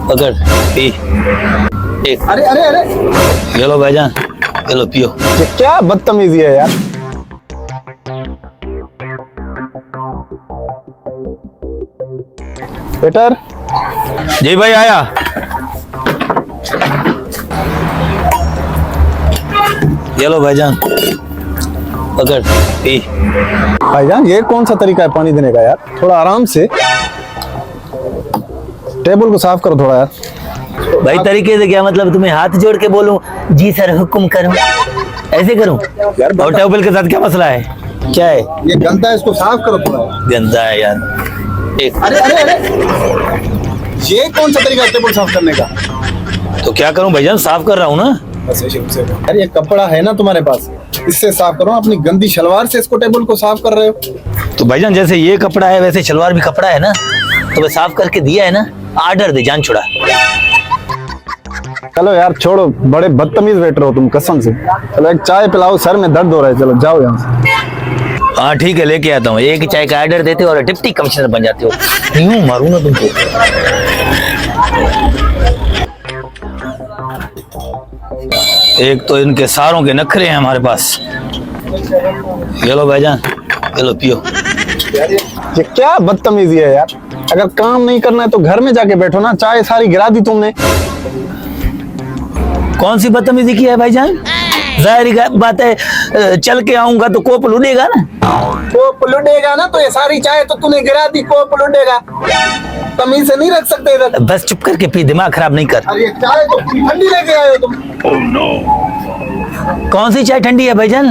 पकड़ पी। एक अरे अरे अरे ये लो भाईजान, ये लो पियो। ये क्या बदतमीजी है यार। वेटर। जी भाई आया। ये लो भाईजान, पकड़ पी। भाईजान ये कौन सा तरीका है पानी देने का यार, थोड़ा आराम से। टेबल को साफ करो थोड़ा यार। भाई तरीके से क्या मतलब, तुम्हें हाथ जोड़ के बोलूं जी सर हुक्म करूं, ऐसे करूं? और टेबल के साथ क्या मसला है? क्या है? ये गंदा है, इसको साफ करो थोड़ा। गंदा है यार। एक अरे अरे अरे ये कौन सा तरीका है टेबल साफ करने का? तो क्या करूं भाईजान, साफ कर रहा हूं ना। यार ये कपड़ा है ना तुम्हारे पास, इससे साफ करो। अपनी गंदी शलवार से इसको टेबल को साफ कर रहे हो। तो भाईजान जैसे ये कपड़ा है वैसे शलवार भी कपड़ा है ना, तो मैं साफ करके दिया है ना। आर्डर दे, जान छुड़ा। चलो यार छोड़ो, बड़े बदतमीज वेटर हो तुम कसम से। चलो एक चाय पिलाओ, सर में दर्द हो रहा है। चलो जाओ यहाँ से। हाँ ठीक है, लेके आता हूँ। एक ही चाय का ऑर्डर देते हो और डिप्टी कमिश्नर बन जाते हो। यूं मारूं ना तुमको। एक तो इनके सारों के नखरे हैं हमारे पास। ये लो भाईजान, ये लो पियो। ये क्या बदतमीजी है यार। अगर काम नहीं करना है तो घर में जाके बैठो ना। चाय सारी गिरा दी तुमने। कौन सी बदतमीजी की है भाईजान? जाहिर बात है, चल के आऊंगा तो कोप लुटेगा ना। कोप लुटेगा ना, तो ये सारी चाय तो तूने गिरा दी, कोप लुटेगा। तमीज से नहीं रख सकते इधर। बस चुप करके पी, दिमाग खराब नहीं कर। अरे चाय तो ठंडी लेके आए हो तुम। कौन सी चाय ठंडी है भाईजान?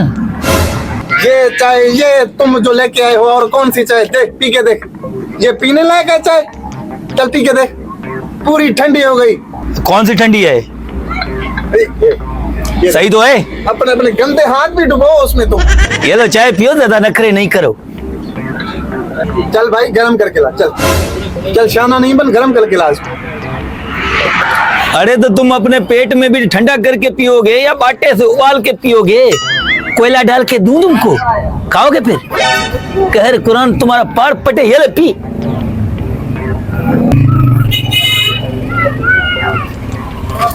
ये चाय ये तुम जो लेके आए हो, और कौन सी चाय? देख पी के देख, ये पीने लायक है चाय? चल पी के देख, पूरी ठंडी हो गई। कौन सी ठंडी है? ये सही तो है। अपने अपने गंदे हाथ भी डुबो उसमें तुम। ये तो चाय पियो, ज्यादा नखरे नहीं करो। चल भाई गरम करके ला, चल चल शाना नहीं बन, गरम करके ला इसको। अरे तो तुम अपने पेट में भी ठंडा करके पियोगे या बाटे से उबाल के पियोगे? कोयला डाल के दूं तुमको, खाओगे फिर? कहर कुरान तुम्हारा पार पटे। ये ले पी।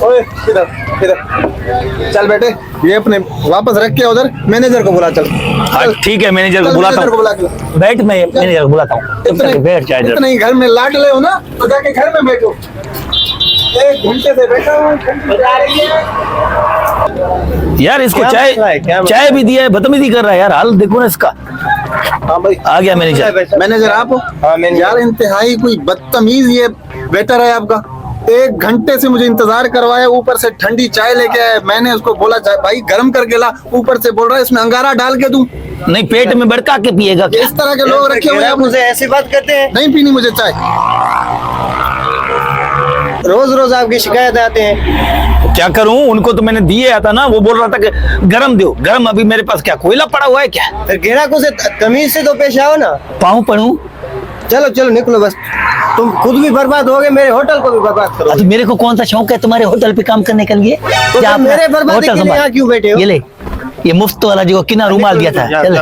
ओए इधर इधर चल बेटे, ये अपने वापस रख के उधर मैनेजर को बुला। चल हाँ ठीक है, मैनेजर को बुलाता हूँ। बैठ, मैं मैनेजर को बुलाता हूँ। बैठ जाए। इतने घर में लाड ले हो ना, तो जाके घर में बैठो। एक घंटे से बैठा हूँ, मजा आ रही है यार। इसको चाय भी दिया है, बदतमीजी कर रहा है यार। हाल देखो ना इसका। हाँ भाई आ गया मैनेजर। मैनेजर आप हो? हाँ मैनेजर। यार इंतहाई कोई बदतमीज ये वेटर है आपका। 1 घंटे से मुझे इंतजार करवाया, ऊपर से ठंडी चाय लेके आया। मैंने उसको बोला भाई गर्म करके ला, ऊपर से बोल रहा है इसमें अंगारा डाल के दूं। नहीं, पेट में भड़का के पिएगा क्या? इस तरह के लोग रखे हुए हैं। मुझे ऐसी बात करते हैं? नहीं पीनी मुझे चाय। रोज रोज आपकी शिकायत आते हैं। क्या करूं? उनको तो मैंने दिए आता ना, वो बोल रहा था कि गरम दो। गरम अभी मेरे पास क्या कोयला पड़ा हुआ है क्या? फिर ग्राहकों से तमीज से तो पेश आओ ना। पाऊं पढ़ूं? चलो चलो निकलो बस। तुम खुद भी बर्बाद होगे, मेरे होटल को भी बर्बाद करो। तो मेरे को कौन सा शौक है तुम्हारे होटल पे काम करने के लिए? तो क्या तुम मेरे बर्बादी होटल के लिए यहाँ क्यों बैठे हो? ये ले, ये मुफ्त वाला जो किना रुमाल दिया था। चल